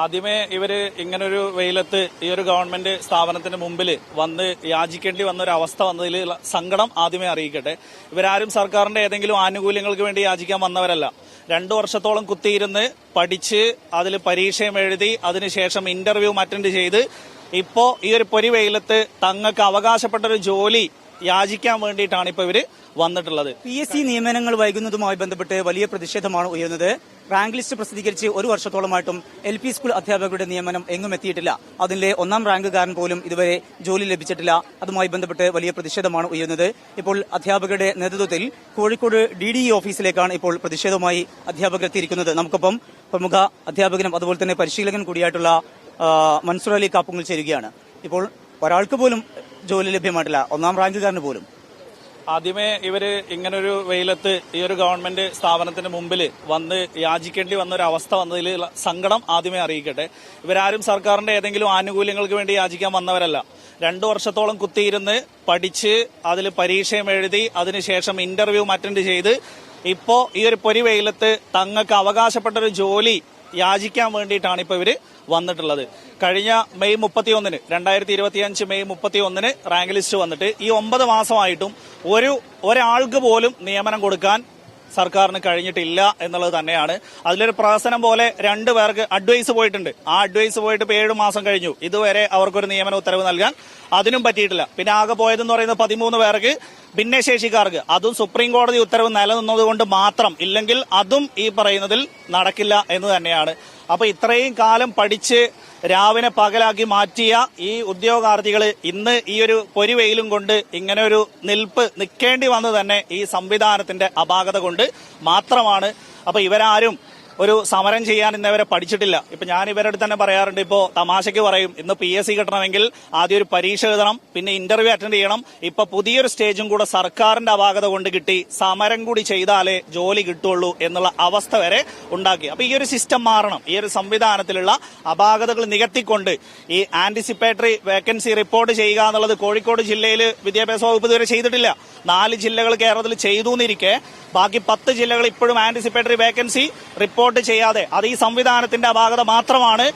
ആദ്യമേ ഇവര് ഇങ്ങനൊരു വെയിലത്ത് ഈ ഒരു ഗവൺമെന്റ് സ്ഥാപനത്തിന് മുമ്പിൽ വന്ന് യാചിക്കേണ്ടി വന്ന ഒരു അവസ്ഥ വന്നതിൽ സങ്കടം ആദ്യമേ അറിയിക്കട്ടെ. ഇവരാരും സർക്കാരിന്റെ ഏതെങ്കിലും ആനുകൂല്യങ്ങൾക്ക് വേണ്ടി യാചിക്കാൻ വന്നവരല്ല. 2 വർഷത്തോളം കുത്തിയിരുന്ന് പഠിച്ച് അതിൽ പരീക്ഷയും എഴുതി അതിനുശേഷം ഇന്റർവ്യൂ അറ്റൻഡ് ചെയ്ത് ഇപ്പോ ഈ ഒരു പൊരി വെയിലത്ത് തങ്ങൾക്ക് അവകാശപ്പെട്ട ഒരു ജോലി യാചിക്കാൻ വേണ്ടിയിട്ടാണ് ഇപ്പൊ ഇവര് വന്നിട്ടുള്ളത്. PSC നിയമനങ്ങൾ വൈകുന്നതുമായി ബന്ധപ്പെട്ട് വലിയ പ്രതിഷേധമാണ് ഉയർന്നത്. റാങ്ക് ലിസ്റ്റ് പ്രസിദ്ധീകരിച്ച് 1 വർഷത്തോളമായിട്ടും LP സ്കൂൾ അധ്യാപകരുടെ നിയമനം എങ്ങും എത്തിയിട്ടില്ല. അതിലെ 1ാം റാങ്കുകാരൻ പോലും ഇതുവരെ ജോലി ലഭിച്ചിട്ടില്ല. അതുമായി ബന്ധപ്പെട്ട് വലിയ പ്രതിഷേധമാണ് ഉയർന്നത്. ഇപ്പോൾ അധ്യാപകരുടെ നേതൃത്വത്തിൽ കോഴിക്കോട് DDE ഓഫീസിലേക്കാണ് ഇപ്പോൾ പ്രതിഷേധവുമായി അധ്യാപകർ എത്തിയിരിക്കുന്നത്. നമുക്കൊപ്പം പ്രമുഖ അധ്യാപകനും അതുപോലെ തന്നെ പരിശീലകൻ കൂടിയായിട്ടുള്ള മൻസൂർ അലി കാപ്പുങ്ങൾ ചേരുകയാണ്. ഇപ്പോൾ ഒരാൾക്ക് പോലും ജോലി ലഭ്യമായിട്ടില്ല, 1ാം റാങ്കുകാരന് പോലും. ആദ്യമേ ഇവര് ഇങ്ങനൊരു വെയിലത്ത് ഈ ഒരു ഗവൺമെന്റ് സ്ഥാപനത്തിന് മുമ്പിൽ വന്ന് യാചിക്കേണ്ടി വന്ന ഒരു അവസ്ഥ വന്നതിൽ സങ്കടം ആദ്യമേ അറിയിക്കട്ടെ. ഇവരാരും സർക്കാരിന്റെ ഏതെങ്കിലും ആനുകൂല്യങ്ങൾക്ക് വേണ്ടി യാചിക്കാൻ വന്നവരല്ല. 2 വർഷത്തോളം കുത്തിയിരുന്ന് പഠിച്ച് അതിൽ പരീക്ഷയും എഴുതി അതിനുശേഷം ഇന്റർവ്യൂ അറ്റൻഡ് ചെയ്ത് ഇപ്പോ ഈ ഒരു പൊരി വെയിലത്ത് തങ്ങൾക്ക് അവകാശപ്പെട്ട ഒരു ജോലി യാചിക്കാൻ വേണ്ടിയിട്ടാണ് ഇപ്പൊ ഇവര് വന്നിട്ടുള്ളത്. കഴിഞ്ഞ മെയ് 31 2025 മെയ് 31 റാങ്ക് ലിസ്റ്റ് വന്നിട്ട് ഈ 9 മാസമായിട്ടും ഒരാൾക്ക് പോലും നിയമനം കൊടുക്കാൻ സർക്കാരിന് കഴിഞ്ഞിട്ടില്ല എന്നുള്ളത് തന്നെയാണ്. അതിലൊരു പ്രഹസനം പോലെ 2 പേർക്ക് അഡ്വൈസ് പോയിട്ടുണ്ട്. ആ അഡ്വൈസ് പോയിട്ട് ഇപ്പൊ 7 മാസം കഴിഞ്ഞു. ഇതുവരെ അവർക്കൊരു നിയമന ഉത്തരവ് നൽകാൻ അതിനും പറ്റിയിട്ടില്ല. പിന്നെ ആകെ പോയതെന്ന് പറയുന്നത് 13 പേർക്ക് ഭിന്നശേഷിക്കാർക്ക്, അതും സുപ്രീം കോടതി ഉത്തരവ് നിലനിന്നതുകൊണ്ട് മാത്രം, ഇല്ലെങ്കിൽ അതും ഈ പറയുന്നതിൽ നടക്കില്ല എന്ന് തന്നെയാണ്. അപ്പൊ ഇത്രയും കാലം പഠിച്ച് രാവിനെ പകലാക്കി മാറ്റിയ ഈ ഉദ്യോഗാർത്ഥികൾ ഇന്ന് ഈ ഒരു പൊരിവെയിലും കൊണ്ട് ഇങ്ങനെ ഒരു നിൽക്കേണ്ടി വന്നത് തന്നെ ഈ സംവിധാനത്തിന്റെ അപാകത കൊണ്ട് മാത്രമാണ്. അപ്പൊ ഇവരാരും ഒരു സമരം ചെയ്യാൻ ഇന്നവരെ പഠിച്ചിട്ടില്ല. ഇപ്പൊ ഞാൻ ഇവരുടെ തന്നെ പറയാറുണ്ട്, ഇപ്പോ തമാശയ്ക്ക് പറയും, ഇന്ന് PSC കിട്ടണമെങ്കിൽ ആദ്യം ഒരു പരീക്ഷ എഴുതണം, പിന്നെ ഇന്റർവ്യൂ അറ്റൻഡ് ചെയ്യണം. ഇപ്പൊ പുതിയൊരു സ്റ്റേജും കൂടെ സർക്കാരിന്റെ അപാകത കൊണ്ട് കിട്ടി, സമരം കൂടി ചെയ്താലേ ജോലി കിട്ടുള്ളൂ എന്നുള്ള അവസ്ഥ വരെ ഉണ്ടാക്കി. അപ്പൊ ഈ ഒരു സിസ്റ്റം മാറണം. ഈ ഒരു സംവിധാനത്തിലുള്ള അപാകതകൾ നികത്തിക്കൊണ്ട് ഈ ആന്റിസിപ്പേറ്ററി വേക്കൻസി റിപ്പോർട്ട് ചെയ്യുക എന്നുള്ളത് കോഴിക്കോട് ജില്ലയിൽ വിദ്യാഭ്യാസ വകുപ്പ് ഇതുവരെ ചെയ്തിട്ടില്ല. 4 ജില്ലകൾ കേരളത്തിൽ ചെയ്തു എന്നിരിക്കെ ബാക്കി 10 ജില്ലകൾ ഇപ്പോഴും ആന്റിസിപ്പേറ്ററി വേക്കൻസി റിപ്പോർട്ട് ചെയ്യാതെ, അത് ഈ സംവിധാനത്തിന്റെ അപാകത മാത്രമാണ്.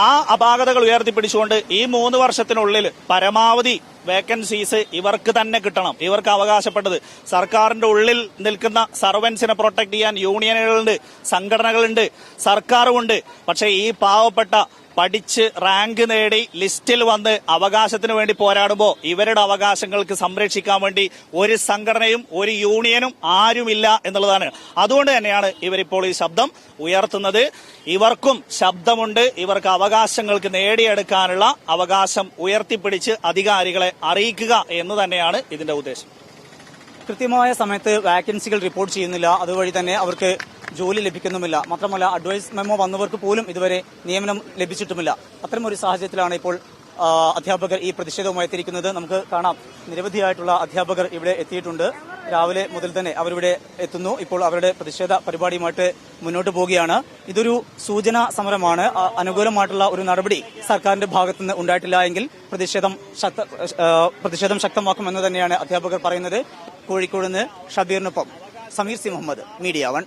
ആ അപാകതകൾ ഉയർത്തിപ്പിടിച്ചുകൊണ്ട് ഈ 3 വർഷത്തിനുള്ളിൽ പരമാവധി വേക്കൻസീസ് ഇവർക്ക് തന്നെ കിട്ടണം. ഇവർക്ക് അവകാശപ്പെട്ടത്. സർക്കാരിന്റെ ഉള്ളിൽ നിൽക്കുന്ന സർവൻസിനെ പ്രൊട്ടക്ട് ചെയ്യാൻ യൂണിയനുകളുണ്ട്, സംഘടനകളുണ്ട്, സർക്കാരുമുണ്ട്. പക്ഷേ ഈ പാവപ്പെട്ട പഠിച്ച് റാങ്ക് നേടി ലിസ്റ്റിൽ വന്ന് അവകാശത്തിന് വേണ്ടി പോരാടുമ്പോൾ ഇവരുടെ അവകാശങ്ങൾക്ക് സംരക്ഷിക്കാൻ വേണ്ടി ഒരു സംഘടനയും ഒരു യൂണിയനും ആരുമില്ല എന്നുള്ളതാണ്. അതുകൊണ്ട് തന്നെയാണ് ഇവരിപ്പോൾ ഈ ശബ്ദം ഉയർത്തുന്നത്. ഇവർക്കും ശബ്ദമുണ്ട്. ഇവർക്ക് അവകാശങ്ങൾക്ക് നേടിയെടുക്കാനുള്ള അവകാശം ഉയർത്തിപ്പിടിച്ച് അധികാരികളെ അറിയിക്കുക എന്ന് തന്നെയാണ് ഇതിന്റെ ഉദ്ദേശം. കൃത്യമായ സമയത്ത് വാക്കൻസികൾ റിപ്പോർട്ട് ചെയ്യുന്നില്ല, അതുവഴി തന്നെ അവർക്ക് ജോലി ലഭിക്കുന്നുമില്ല. മാത്രമല്ല അഡ്വൈസ് മെമ്മോ വന്നവർക്ക് പോലും ഇതുവരെ നിയമനം ലഭിച്ചിട്ടുമില്ല. അത്തരമൊരു സാഹചര്യത്തിലാണ് ഇപ്പോൾ അധ്യാപകർ ഈ പ്രതിഷേധവുമായി എത്തിയിരിക്കുന്നത്. നമുക്ക് കാണാം, നിരവധിയായിട്ടുള്ള അധ്യാപകർ ഇവിടെ എത്തിയിട്ടുണ്ട്. രാവിലെ മുതൽ തന്നെ അവരിവിടെ എത്തുന്നു. ഇപ്പോൾ അവരുടെ പ്രതിഷേധ പരിപാടിയുമായിട്ട് മുന്നോട്ട് പോവുകയാണ്. ഇതൊരു സൂചനാ സമരമാണ്. അനുകൂലമായിട്ടുള്ള ഒരു നടപടി സർക്കാരിന്റെ ഭാഗത്തുനിന്ന് ഉണ്ടായിട്ടില്ല എങ്കിൽ പ്രതിഷേധം ശക്തമാക്കുമെന്ന് തന്നെയാണ് അധ്യാപകർ പറയുന്നത്. കോഴിക്കോട് നിന്ന് ഷബീറിനൊപ്പം സമീർ സി മുഹമ്മദ്, മീഡിയ 1.